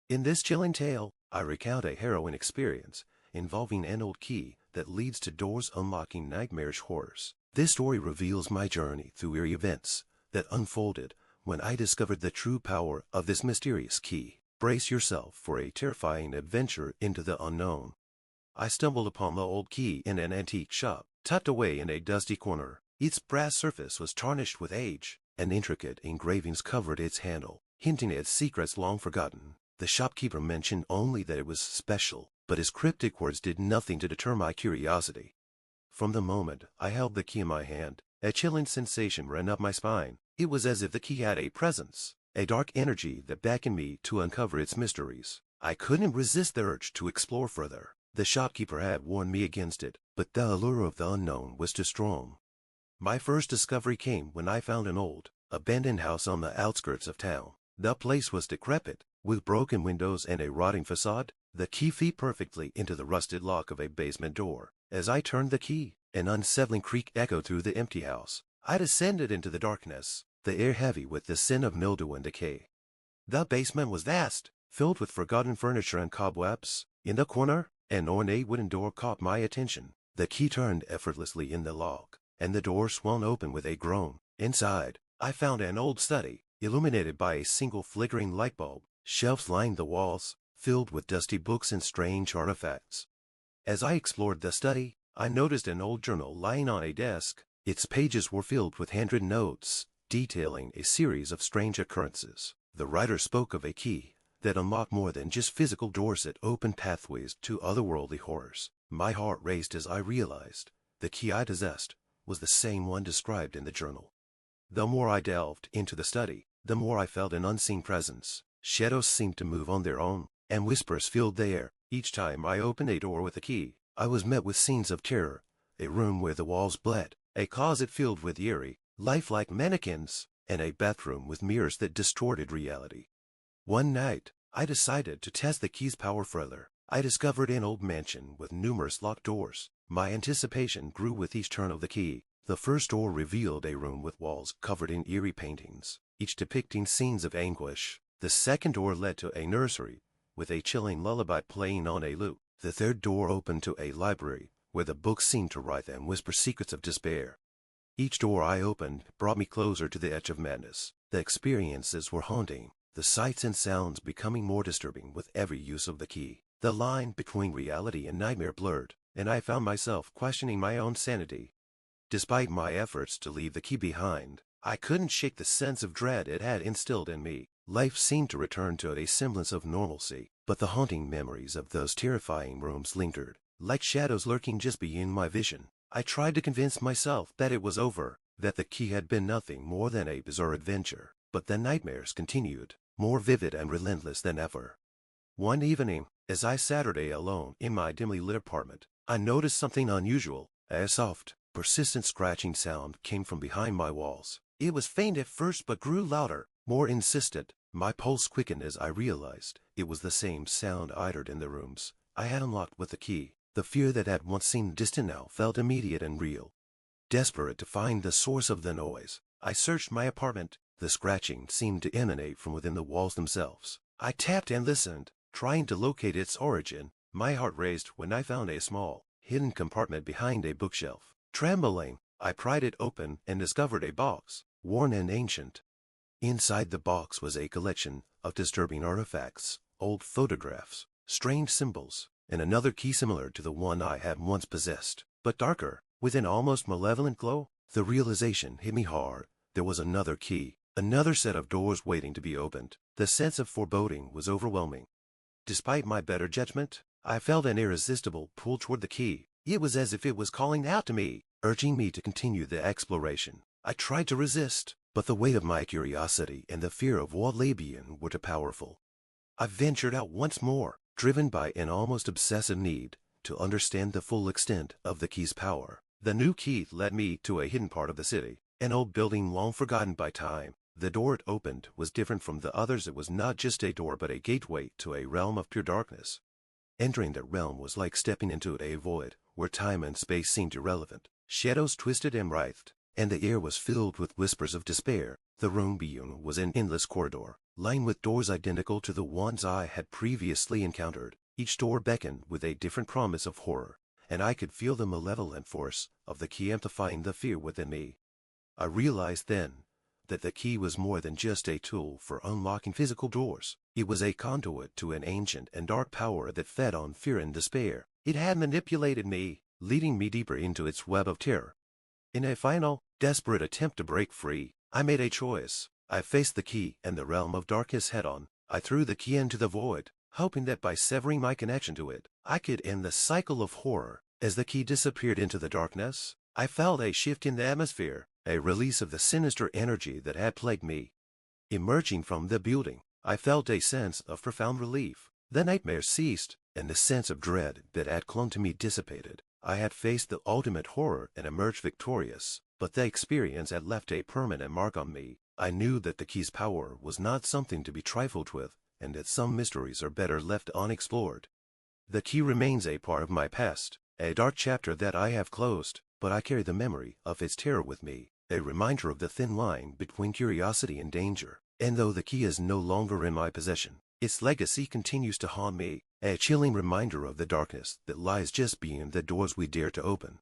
In this chilling tale, I recount a harrowing experience involving an old key that leads to doors unlocking nightmarish horrors. This story reveals my journey through eerie events that unfolded when I discovered the true power of this mysterious key. Brace yourself for a terrifying adventure into the unknown. I stumbled upon the old key in an antique shop, tucked away in a dusty corner. Its brass surface was tarnished with age, and intricate engravings covered its handle, hinting at secrets long forgotten. The shopkeeper mentioned only that it was special, but his cryptic words did nothing to deter my curiosity. From the moment I held the key in my hand, a chilling sensation ran up my spine. It was as if the key had a presence, a dark energy that beckoned me to uncover its mysteries. I couldn't resist the urge to explore further. The shopkeeper had warned me against it, but the allure of the unknown was too strong. My first discovery came when I found an old, abandoned house on the outskirts of town. The place was decrepit, with broken windows and a rotting facade. The key fit perfectly into the rusted lock of a basement door. As I turned the key, an unsettling creak echoed through the empty house. I descended into the darkness, the air heavy with the scent of mildew and decay. The basement was vast, filled with forgotten furniture and cobwebs. In the corner, an ornate wooden door caught my attention. The key turned effortlessly in the lock, and the door swung open with a groan. Inside, I found an old study, illuminated by a single flickering light bulb. Shelves lined the walls, filled with dusty books and strange artifacts. As I explored the study, I noticed an old journal lying on a desk. Its pages were filled with handwritten notes, detailing a series of strange occurrences. The writer spoke of a key that unlocked more than just physical doors that opened pathways to otherworldly horrors. My heart raced as I realized the key I possessed was the same one described in the journal. The more I delved into the study, the more I felt an unseen presence. Shadows seemed to move on their own, and whispers filled the air. Each time I opened a door with a key, I was met with scenes of terror. A room where the walls bled, a closet filled with eerie, lifelike mannequins, and a bathroom with mirrors that distorted reality. One night, I decided to test the key's power further. I discovered an old mansion with numerous locked doors. My anticipation grew with each turn of the key. The first door revealed a room with walls covered in eerie paintings, each depicting scenes of anguish. The second door led to a nursery, with a chilling lullaby playing on a loop. The third door opened to a library, where the books seemed to writhe and whisper secrets of despair. Each door I opened brought me closer to the edge of madness. The experiences were haunting, the sights and sounds becoming more disturbing with every use of the key. The line between reality and nightmare blurred, and I found myself questioning my own sanity. Despite my efforts to leave the key behind, I couldn't shake the sense of dread it had instilled in me. Life seemed to return to a semblance of normalcy, but the haunting memories of those terrifying rooms lingered, like shadows lurking just beyond my vision. I tried to convince myself that it was over, that the key had been nothing more than a bizarre adventure, but the nightmares continued, more vivid and relentless than ever. One evening, as I sat alone in my dimly lit apartment, I noticed something unusual. A soft, persistent scratching sound came from behind my walls. It was faint at first but grew louder, more insistent. My pulse quickened as I realized it was the same sound I heard in the rooms I had unlocked with the key. The fear that had once seemed distant now felt immediate and real. Desperate to find the source of the noise, I searched my apartment. The scratching seemed to emanate from within the walls themselves. I tapped and listened, trying to locate its origin. My heart raced when I found a small, hidden compartment behind a bookshelf. Trembling, I pried it open and discovered a box, worn and ancient. Inside the box was a collection of disturbing artifacts, old photographs, strange symbols, and another key similar to the one I had once possessed, but darker, with an almost malevolent glow. The realization hit me hard. There was another key, another set of doors waiting to be opened. The sense of foreboding was overwhelming. Despite my better judgment, I felt an irresistible pull toward the key. It was as if it was calling out to me, urging me to continue the exploration. I tried to resist, but the weight of my curiosity and the fear of what lay beyond were too powerful. I ventured out once more, driven by an almost obsessive need to understand the full extent of the key's power. The new key led me to a hidden part of the city, an old building long forgotten by time. The door it opened was different from the others. It was not just a door but a gateway to a realm of pure darkness. Entering the realm was like stepping into a void where time and space seemed irrelevant. Shadows twisted and writhed, and the air was filled with whispers of despair. The room beyond was an endless corridor, lined with doors identical to the ones I had previously encountered. Each door beckoned with a different promise of horror, and I could feel the malevolent force of the key amplifying the fear within me. I realized then that the key was more than just a tool for unlocking physical doors. It was a conduit to an ancient and dark power that fed on fear and despair. It had manipulated me, leading me deeper into its web of terror. In a final, desperate attempt to break free, I made a choice. I faced the key and the realm of darkness head-on. I threw the key into the void, hoping that by severing my connection to it, I could end the cycle of horror. As the key disappeared into the darkness, I felt a shift in the atmosphere, a release of the sinister energy that had plagued me. Emerging from the building, I felt a sense of profound relief. The nightmare ceased, and the sense of dread that had clung to me dissipated. I had faced the ultimate horror and emerged victorious, but the experience had left a permanent mark on me. I knew that the key's power was not something to be trifled with, and that some mysteries are better left unexplored. The key remains a part of my past, a dark chapter that I have closed, but I carry the memory of its terror with me, a reminder of the thin line between curiosity and danger. And though the key is no longer in my possession, its legacy continues to haunt me, a chilling reminder of the darkness that lies just beyond the doors we dare to open.